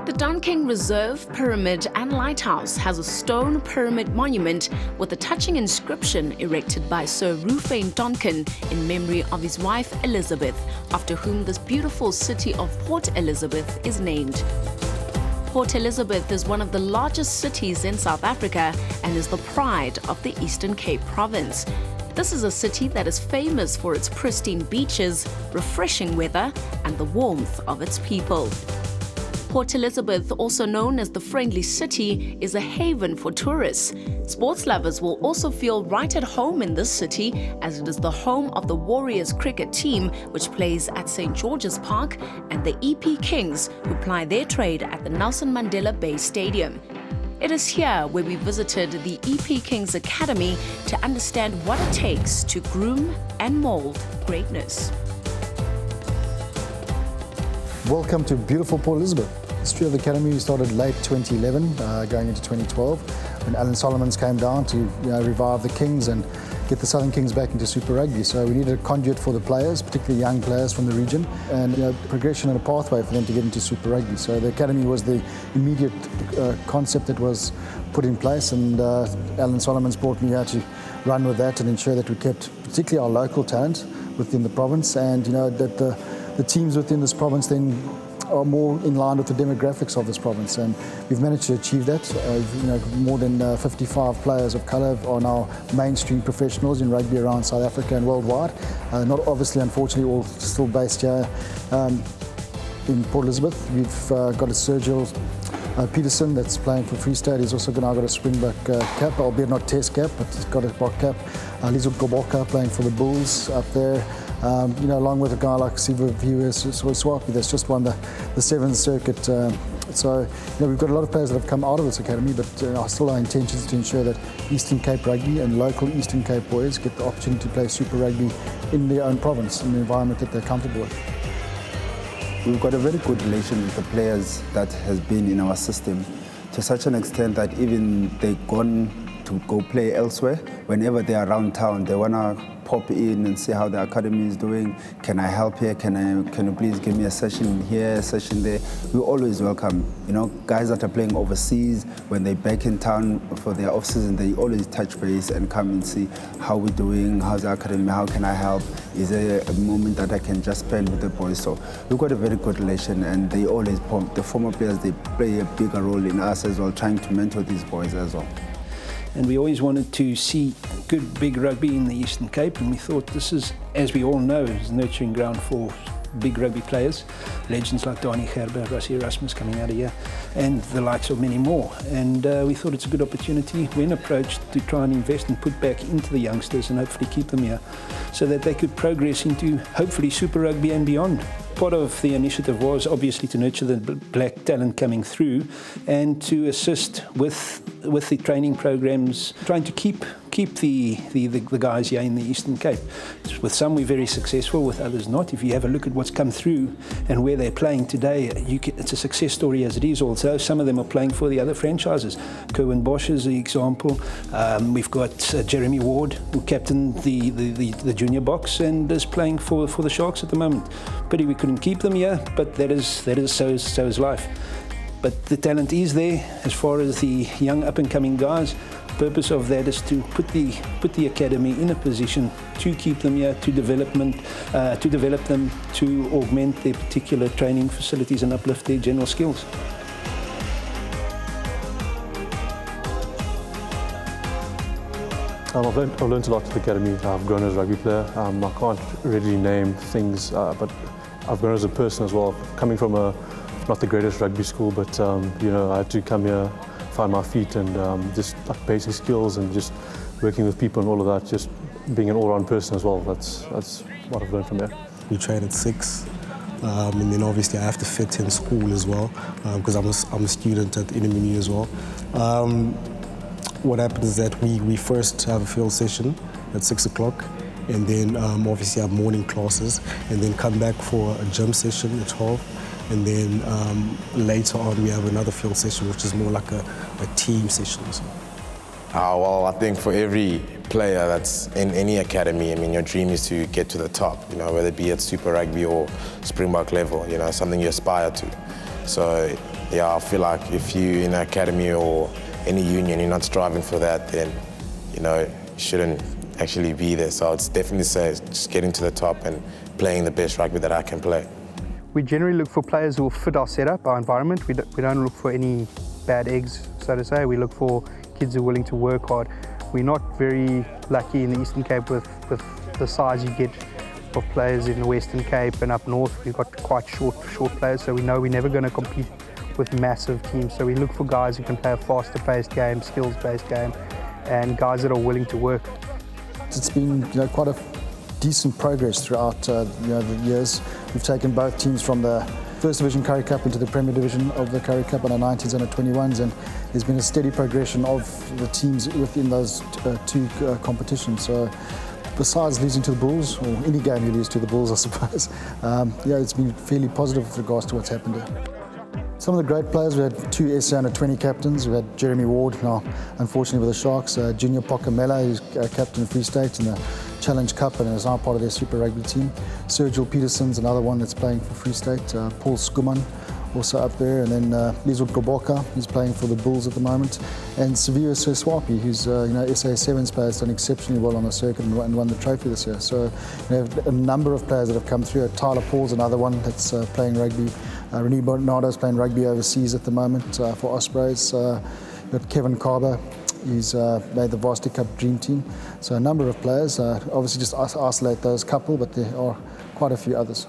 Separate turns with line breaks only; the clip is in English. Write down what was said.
The Dunking Reserve, Pyramid and Lighthouse has a stone pyramid monument with a touching inscription erected by Sir Ruthven Duncan in memory of his wife Elizabeth, after whom this beautiful city of Port Elizabeth is named. Port Elizabeth is one of the largest cities in South Africa and is the pride of the Eastern Cape province. This is a city that is famous for its pristine beaches, refreshing weather and the warmth of its people. Port Elizabeth, also known as the Friendly City, is a haven for tourists. Sports lovers will also feel right at home in this city, as it is the home of the Warriors cricket team, which plays at St. George's Park, and the EP Kings, who ply their trade at the Nelson Mandela Bay Stadium. It is here where we visited the EP Kings Academy to understand what it takes to groom and mold greatness.
Welcome to beautiful Port Elizabeth. The history of the academy started late 2011, going into 2012, when Alan Solomons came down to revive the Kings and get the Southern Kings back into Super Rugby. So we needed a conduit for the players, particularly young players from the region, and progression and a pathway for them to get into Super Rugby. So the academy was the immediate concept that was put in place, and Alan Solomons brought me here to run with that and ensure that we kept particularly our local talent within the province, and that the teams within this province then are more in line with the demographics of this province, and we've managed to achieve that. More than 55 players of colour are now mainstream professionals in rugby around South Africa and worldwide. Not obviously, unfortunately, all still based here in Port Elizabeth. We've got a Sergio Peterson that's playing for Free State. He's also now got a Springbok cap, albeit not Test cap, but he's got a Bok cap. Lizo Goboka playing for the Bulls up there. Along with a guy like Siva Viewers, Swapi, that's just won the Seventh Circuit. So we've got a lot of players that have come out of this academy, but still our intention is to ensure that Eastern Cape rugby and local Eastern Cape boys get the opportunity to play Super Rugby in their own province, in the environment that they're comfortable with.
We've got a very good relation with the players that has been in our system, to such an extent that even they've gone to go play elsewhere. Whenever they're around town, they want to pop in and see how the academy is doing. Can I help here? Can you please give me a session here, a session there? We always welcome. Guys that are playing overseas, when they're back in town for their off-season, they always touch base and come and see how we're doing, how's the academy, how can I help? Is there a moment that I can just spend with the boys? So we've got a very good relation, and they always, the former players, they play a bigger role in us as well, trying to mentor these boys as well.
And we always wanted to see good big rugby in the Eastern Cape, and we thought this is, as we all know, is a nurturing ground for big rugby players, legends like Dani Gerber, Rassie Erasmus coming out of here, and the likes of many more. And we thought it's a good opportunity when approached to try and invest and put back into the youngsters and hopefully keep them here so that they could progress into hopefully Super Rugby and beyond. Part of the initiative was obviously to nurture the black talent coming through and to assist with the training programs, trying to keep the guys here in the Eastern Cape. With some we're very successful, with others not. If you have a look at what's come through and where they're playing today, it's a success story as it is. Also, some of them are playing for the other franchises. Kerwin Bosch is the example. We've got Jeremy Ward, who captained the junior box and is playing for the Sharks at the moment. Pity we couldn't keep them here, but so is life. But the talent is there as far as the young up-and-coming guys. The purpose of that is to put the academy in a position to keep them here, to develop them, to augment their particular training facilities and uplift their general skills.
I've learned a lot at the academy. I've grown as a rugby player. I can't really name things, but I've grown as a person as well. Coming from not the greatest rugby school, but I had to come here, find my feet, and just like basic skills and just working with people and all of that. Just being an all-round person as well. That's what I've learned from here.
We train at 6, and then obviously I have to fit in school as well because I'm a student at Inumini as well. What happens is that we first have a field session at 6 o'clock, and then obviously have morning classes, and then come back for a gym session at 12. And then later on we have another field session, which is more like a team session.
Well, I think for every player that's in any academy, I mean, your dream is to get to the top, you know, whether it be at Super Rugby or Springbok level, you know, something you aspire to. So, yeah, I feel like if you're in an academy or any union, you're not striving for that, then, you know, you shouldn't actually be there. So it's definitely say just getting to the top and playing the best rugby that I can play.
We generally look for players who will fit our setup, our environment. We don't look for any bad eggs, so to say. We look for kids who are willing to work hard. We're not very lucky in the Eastern Cape with the size you get of players in the Western Cape and up north. We've got quite short players, so we know we're never going to compete with massive teams. So we look for guys who can play a faster-paced game, skills-based game, and guys that are willing to work.
It's been, you know, quite a decent progress throughout you know, the years. We've taken both teams from the First Division Currie Cup into the Premier Division of the Currie Cup under 19s and under 21s, and there's been a steady progression of the teams within those two competitions. So besides losing to the Bulls, or any game you lose to the Bulls, I suppose, yeah, it's been fairly positive with regards to what's happened here. Some of the great players, we had two SA under 20 captains. We had Jeremy Ward, now unfortunately with the Sharks, Junior Phaka, who's captain of Free State in the Challenge Cup and is now part of their Super Rugby team. Sergil Peterson's another one that's playing for Free State. Paul Skuman also up there, and then Liesl Goboka, who's playing for the Bulls at the moment, and Savio Seswapi, who's you know, SA7's player, has done exceptionally well on the circuit and won the trophy this year. So we have a number of players that have come through. Tyler Paul's another one that's playing rugby. Renee Bernardo's playing rugby overseas at the moment for Ospreys. We've got Kevin Carber, he's made the Varsity Cup Dream Team. So a number of players, obviously just isolate those couple, but there are quite a few others.